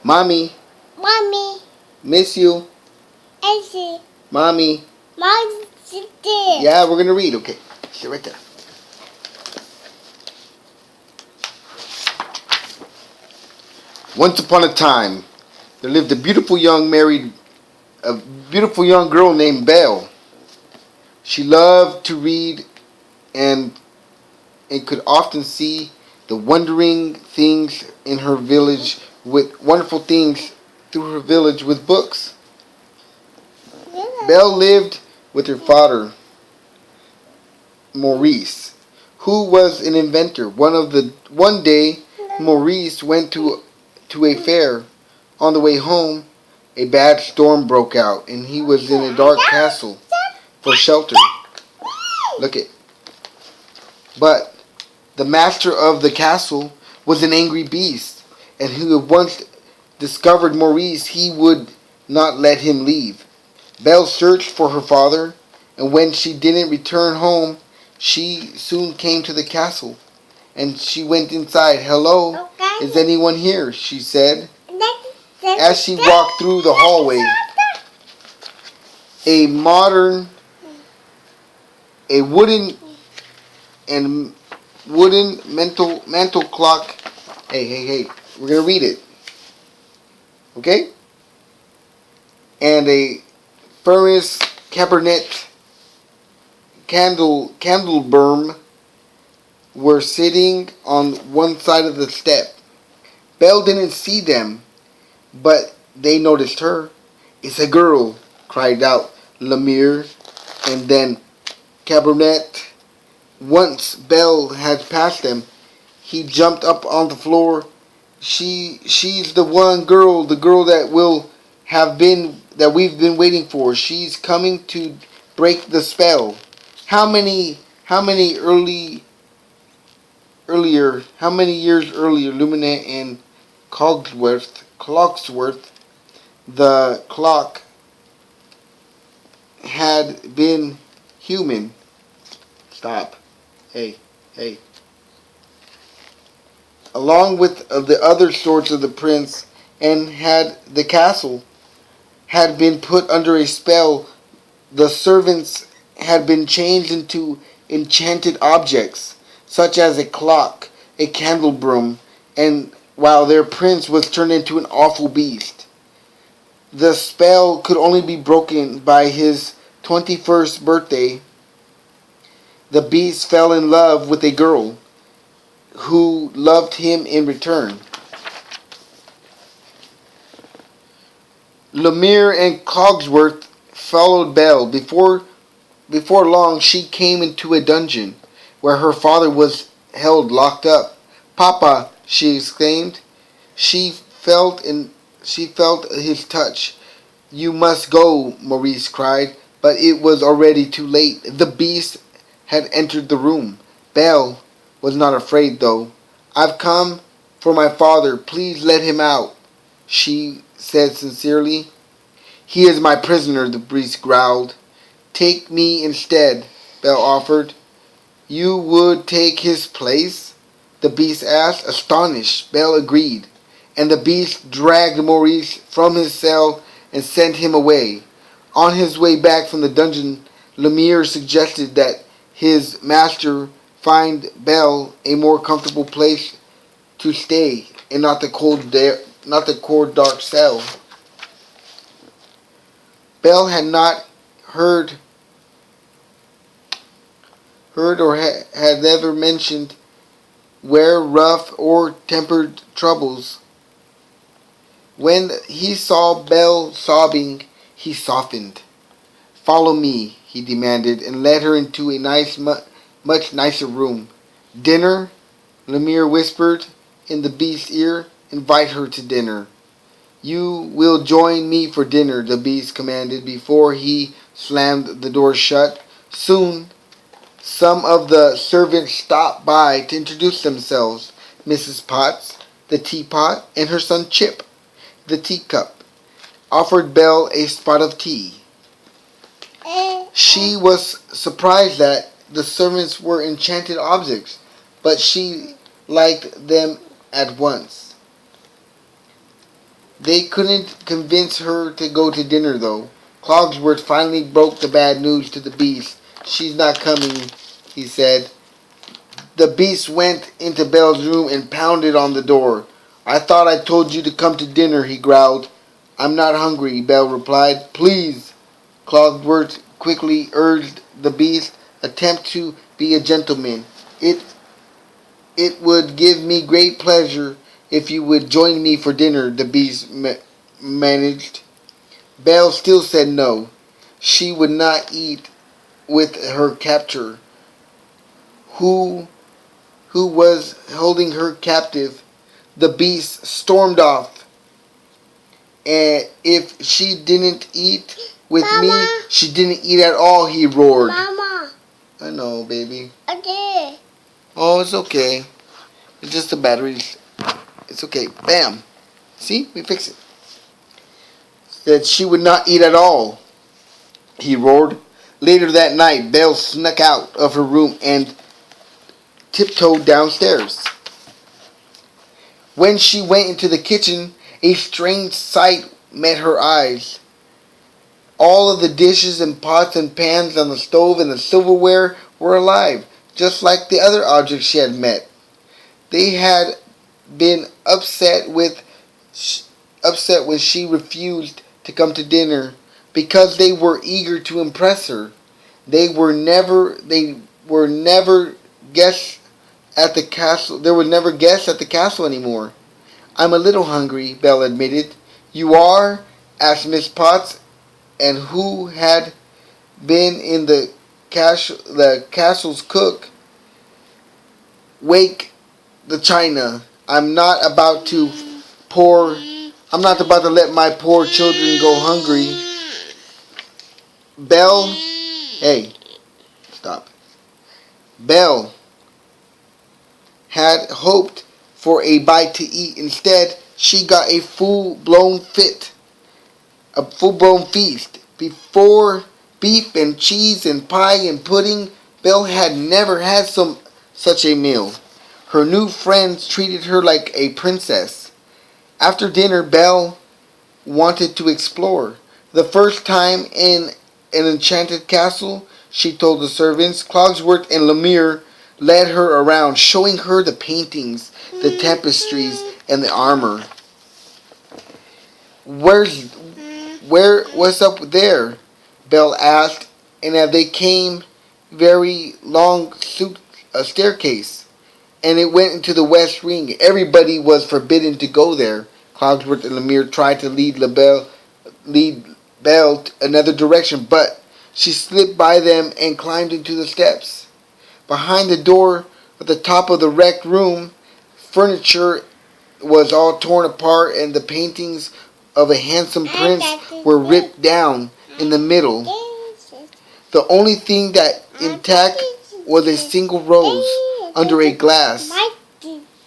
Mommy, Mommy, miss you. Elsie, Mommy. Mom, sit there. Yeah, we're gonna read. Okay, sit right there. Once upon a time, there lived a beautiful young girl named Belle. She loved to read and could often see the wondering things in her village with wonderful things through her village with books. Belle lived with her father, Maurice, who was an inventor. One day, Maurice went to a fair. On the way home, a bad storm broke out, and he was in a dark castle for shelter. Look it. But the master of the castle was an angry beast, and who had once discovered Maurice, he would not let him leave. Belle searched for her father, and when she didn't return home, she soon came to the castle, and she went inside. "Hello, is anyone here?" she said. As she walked through the hallway, a modern, a wooden and wooden mantle clock. Hey, we're gonna read it, okay? And a furnace cabinet candleberm were sitting on one side of the step. Belle didn't see them, but they noticed her. "It's a girl," cried out Lemire, and then Cabernet. Once Belle had passed them, he jumped up on the floor. She's the the girl that we've been waiting for. She's coming to break the spell." How many years earlier, Lumina and Clogsworth, the clock had been human. Stop. Hey. Along with the other swords of the prince, and had the castle had been put under a spell. The servants had been changed into enchanted objects, such as a clock, a candelabrum, and while their prince was turned into an awful beast. The spell could only be broken by his 21st birthday. The beast fell in love with a girl who loved him in return. Lemire and Cogsworth followed Belle. Before long, she came into a dungeon where her father was held locked up. "Papa!" she exclaimed. She felt his touch. "You must go," Maurice cried, but it was already too late. The beast had entered the room. Belle was not afraid, though. "I've come for my father. Please let him out," she said sincerely. "He is my prisoner," the beast growled. "Take me instead," Belle offered. "You would take his place?" the beast asked. Astonished, Belle agreed, and the beast dragged Maurice from his cell and sent him away. On his way back from the dungeon, Lemire suggested that his master find Belle a more comfortable place to stay, and not the cold dark cell. Belle had not heard or had never mentioned where rough or tempered troubles. When he saw Belle sobbing, he softened. "Follow me," he demanded, and led her into a much nicer room. "Dinner?" Lemire whispered in the beast's ear. "Invite her to dinner." "You will join me for dinner," the beast commanded before he slammed the door shut. Soon, some of the servants stopped by to introduce themselves. Mrs. Potts, the teapot, and her son Chip, the teacup, offered Belle a spot of tea. She was surprised that the servants were enchanted objects, but she liked them at once. They couldn't convince her to go to dinner, though. Cogsworth finally broke the bad news to the Beast. "She's not coming," he said. The Beast went into Belle's room and pounded on the door. "I thought I told you to come to dinner," he growled. "I'm not hungry," Belle replied. "Please," Cogsworth quickly urged the Beast. "Attempt to be a gentleman. It would give me great pleasure if you would join me for dinner," the Beast managed. Belle still said no. She would not eat with her captor, who was holding her captive. The Beast stormed off. "And if she didn't eat with me, Mama. she didn't eat at all," he roared. Mama. "I know, baby." Okay. "Oh, it's okay. It's just the batteries. It's okay." Bam. "See? We fix it." "Said she would not eat at all," he roared. Later that night, Belle snuck out of her room and tiptoed downstairs. When she went into the kitchen, a strange sight met her eyes. All of the dishes and pots and pans on the stove and the silverware were alive, just like the other objects she had met. They had been upset when she refused to come to dinner because they were eager to impress her. They were never guests at the castle. There were never guests at the castle anymore. "I'm a little hungry," Belle admitted. "You are?" asked Miss Potts, and who had been in the castle's cook. "Wake the china. I'm not about to let my poor children go hungry." Belle, hey, stop. Belle had hoped for a bite to eat. Instead, she got a full-blown feast. Before beef and cheese and pie and pudding, Belle had never had such a meal. Her new friends treated her like a princess. After dinner, Belle wanted to explore. The first time in an enchanted castle, she told the servants. Cogsworth and Lemire led her around, showing her the paintings, the tapestries, and the armor. What's up there?" Belle asked, and as they came very long staircase, and it went into the west wing. Everybody was forbidden to go there. Cogsworth and Lemire tried to lead Belle another direction, but she slipped by them and climbed into the steps. Behind the door at the top of the wrecked room, furniture was all torn apart and the paintings of a handsome prince were ripped down in the middle. The only thing that intact was a single rose under a glass.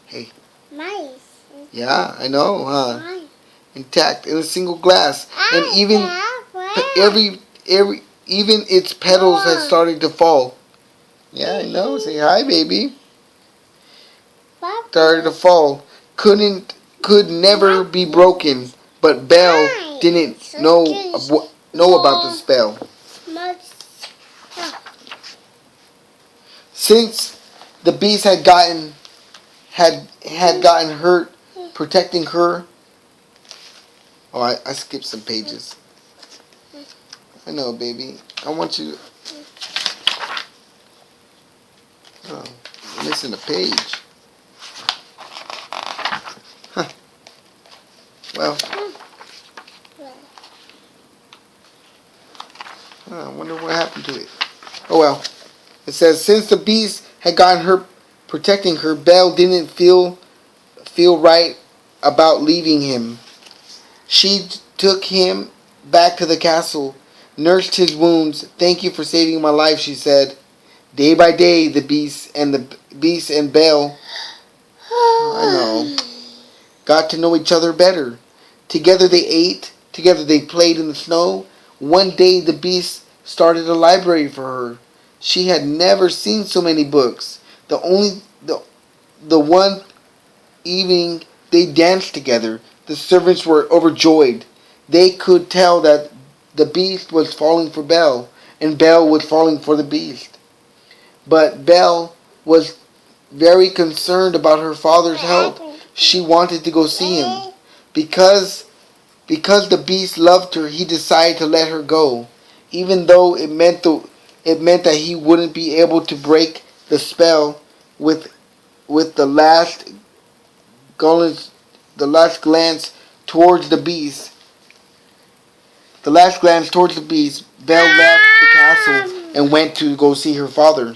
Hey. Yeah, I know, huh? Intact in a single glass, and even its petals had started to fall. Yeah, I know. Say hi, baby. Started to fall. Could never be broken. But Belle didn't know about the spell. Since the Beast had gotten hurt protecting her. Oh, I skipped some pages. I know, baby. I want you. Oh, I'm missing a page. Huh. Well. I wonder what happened to it. Oh well. It says, since the Beast had gotten her protecting her, Belle didn't feel right about leaving him. She took him back to the castle, nursed his wounds. "Thank you for saving my life," she said. Day by day, the Beast and Belle, I know, got to know each other better. Together they ate. Together they played in the snow. One day, the Beast started a library for her. She had never seen so many books. The one evening they danced together. The servants were overjoyed. They could tell that the beast was falling for Belle, and Belle was falling for the beast. But Belle was very concerned about her father's health. She wanted to go see him. Because the beast loved her, he decided to let her go, even though it meant that he wouldn't be able to break the spell with the last glance towards the beast. The last glance towards the beast, Belle left the castle and went to go see her father.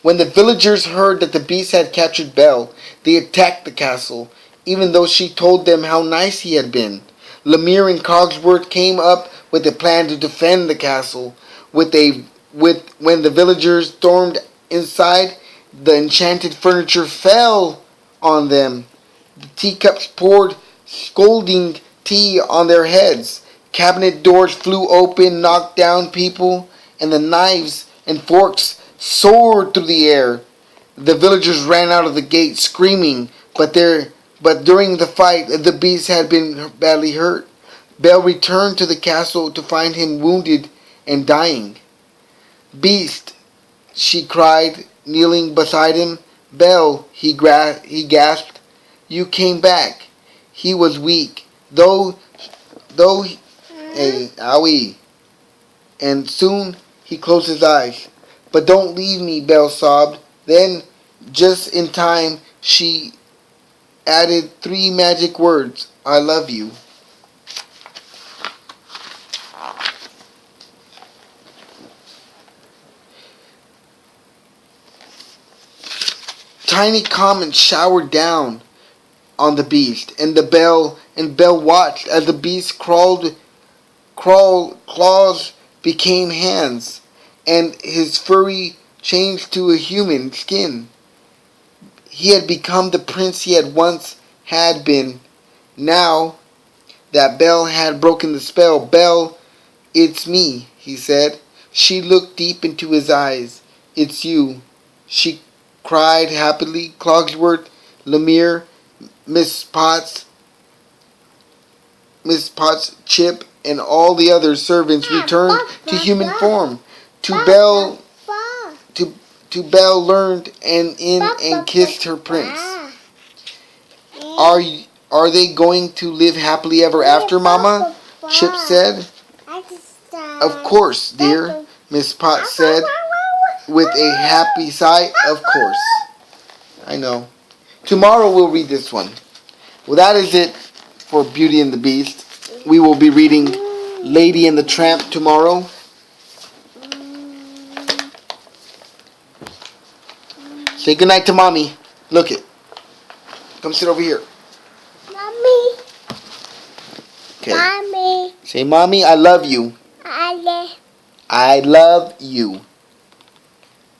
When the villagers heard that the beast had captured Belle, they attacked the castle, even though she told them how nice he had been. Lemire and Cogsworth came up with a plan to defend the castle. When the villagers stormed inside, the enchanted furniture fell on them. The teacups poured scalding tea on their heads. Cabinet doors flew open, knocked down people, and the knives and forks soared through the air. The villagers ran out of the gate screaming, but during the fight, the beast had been badly hurt. Belle returned to the castle to find him wounded and dying. "Beast," she cried, kneeling beside him. "Belle," he gasped, "you came back." He was weak, and soon he closed his eyes. "But don't leave me," Belle sobbed. Then, just in time, she added 3 magic words: "I love you." Tiny comments showered down on the beast, and Belle watched as the beast claws became hands, and his furry changed to a human skin. He had become the prince he had once had been. Now that Belle had broken the spell, "Belle, it's me," he said. She looked deep into his eyes. "It's you," she cried happily. Cogsworth, Lemire, Miss Potts, Chip, and all the other servants returned to human form. Belle learned and kissed her prince. Are they going to live happily ever after, Mama?" Chip said. "Of course, dear," Miss Potts said with a happy sigh. "Of course. I know. Tomorrow we'll read this one." Well, that is it for Beauty and the Beast. We will be reading Lady and the Tramp tomorrow. Say goodnight to Mommy. Look it. Come sit over here. Mommy. Okay. Mommy. Say, "Mommy, I love you." I love you.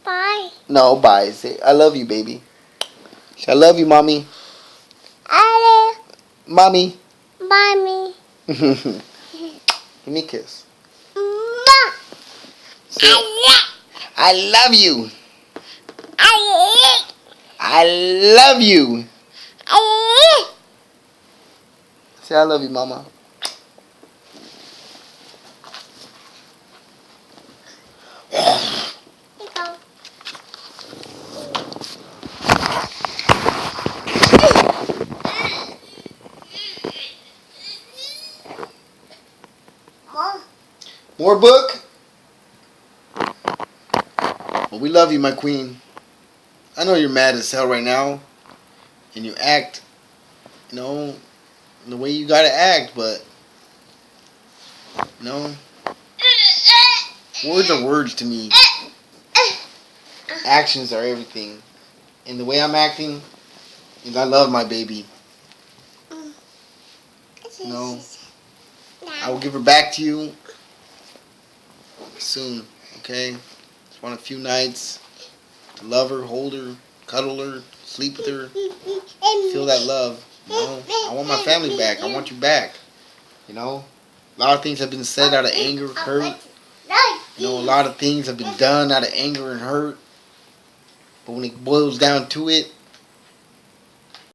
Bye. No, bye. Say, "I love you, baby." Say, "I love you, Mommy." Mommy. Mommy. Give me a kiss. Say, "I love you." I love you. Say, "I love you, Mama." More book? Well, we love you, my queen. I know you're mad as hell right now, and you act, the way you gotta act, but, words are words to me. Actions are everything. And the way I'm acting is I love my baby. I will give her back to you soon, okay? Just want a few nights to love her, hold her, cuddle her, sleep with her, feel that love. I want my family back. I want you back. A lot of things have been said out of anger, hurt. A lot of things have been done out of anger and hurt. But when it boils down to it,